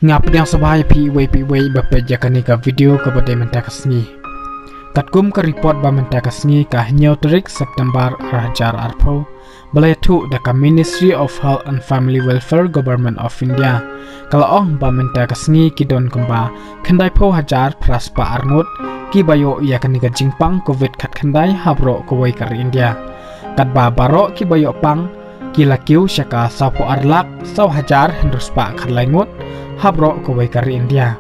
ngap yang sabay pi way bapeja kanika video ka bade mentakasni katkum ka report ba mentakasni ka hnyau tarik September 2004 balai tu da ka Ministry of Health and Family Welfare Government of India kalau ong ba mentakasni kidon kemba khandai pho hajar praspa arnut ki bayo ya kanika jingpang covid khat khandai habro ko wai kar India kat ba baro ki bayo pang ki lakiu syaka sapo arlak saw hajar hendruspa khatlaingut habro ko wai kar India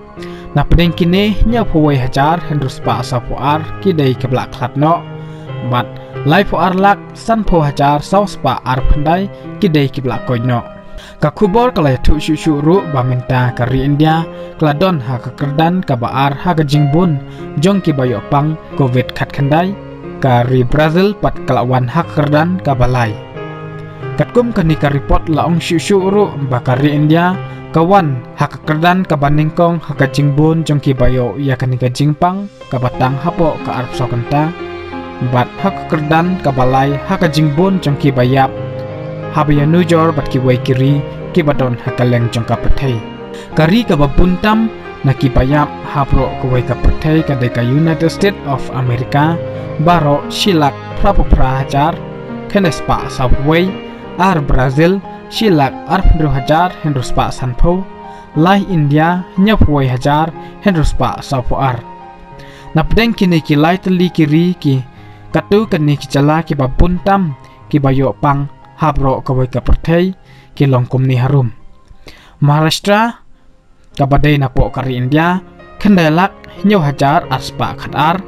na pedeng kini nya pho wai hajar hendruspa sapo ar ki dei keblak khatno bat lai pho arlak san pho hajar saw spa ar phandai ki dei keblak koino ka khubor kalai thu shu ru ba minta kar India kladon ha ka kerdan ka baar ha ka jingbun jong ki bayo pang covid khat khandai ka ri Brazil pat kalawan ha kerdan ka balai katkum kanika report laong shu ru ba kar India kawan hak kerdan ka baningkong hak jingbun jongki bayo ya kanika jingpang ka batang hapo ka arp sokanta bat hak kerdan ka balai hak jingbun jongki bayap habya nujor bat ki wai kiri ki badon hakaleng jongka pathai kari ka babuntam na ki bayap hapro ko wai ka pathai ka de ka United States of America baro shilak prapupra hajar kenespa subway ar Brazil shilak arpendro hajar hendruspa sanpo lai India nyapwai hajar hendruspa sapo ar napdeng kini ki lai teli kiri ki katu kani ki chala ki babuntam ki bayo pang habro kawai ka perthai ki longkum ni harum Maharashtra kabadai napo kari India kendalak nyaw hajar aspa khatar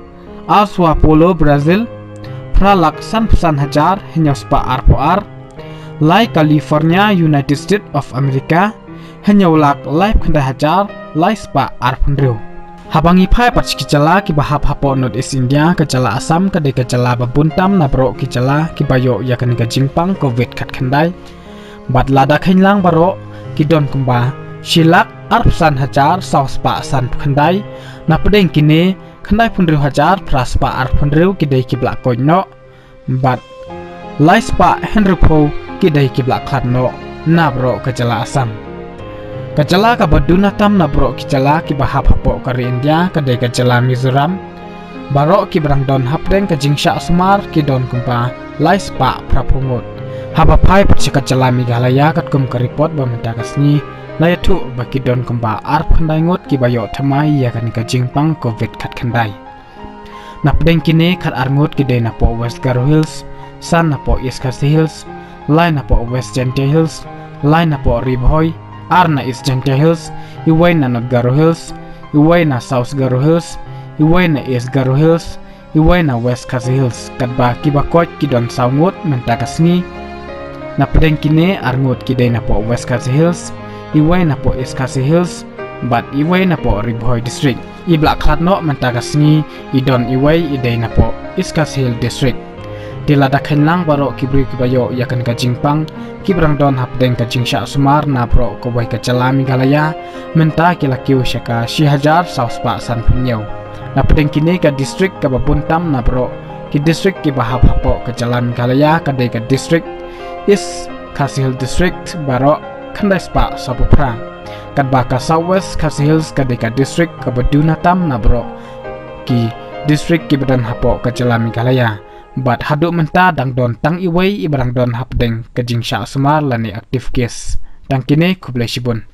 aswa polo Brazil pralak san hajar nyaw spa arpo ar lai California United States of America hanya ulak lai khanda hajar lai spa arpandru habangi phai patski chala ki bahap hapo North East India ka chala Assam ka de ka chala babuntam na bro ki chala ki bayo ya kan ka jingpang covid khat khandai bat lada khainlang baro ki don kumba shilak arpsan hajar saw spa san khandai na pedeng kini khandai phundru hajar praspa arpandru ki de ki blak koino bat lai spa henru pho kidai kiblak khatno nabro kacala Assam kacala ka baduna tam nabro kicala ki bahap hapo kar India kadai kacala Mizoram baro ki brangdon hapdeng ka jingsha smar ki don kumpa lai spa prapungut haba phai pachika cala Meghalaya katkum ka report ba mentakasni lai thu ba ki don kumpa ar phandai ngot ki bayo thamai ya kan ka jingpang covid khat khandai napdeng kini khat arngot ki dei napo West Garo Hills san napo East Khasi Hills line apo West Gentle Hills, line apo Ribhoy, arna East Gentle Hills, iway na North Garo Hills, iway na South Garo Hills, iway na East Garo Hills, iway na West Khasi Hills. Kadba kibakot kidon saungot mentakasni, na pedeng kini arngot kidai na po West Khasi Hills, iway na po East Khasi Hills, but iway na po Ribhoy District. Iblak khatno mentakasni, idon iway idai na po East Khasi Hill District. Dilada khainlang baro kibri kibayo yakan ka jingpang kibrang don hapdeng ka jingsha sumar na pro ko bai ka chala Meghalaya menta kilakiu syaka shi hajar sauspa san punyau na pedeng kini ka district ka babuntam na pro ki district ki bahap hapo ka chala Meghalaya ka dei ka district is Khasi Hill District baro khandai spa sapupra kadba ka Southwest Khasi Hills ka dei ka district ka baduna tam na bro ki district ki badan hapo ka chala Meghalaya bat haduk menta dang don tang iway ibarang don hapdeng kajing sya semar lani aktif case tang kini kublai shibun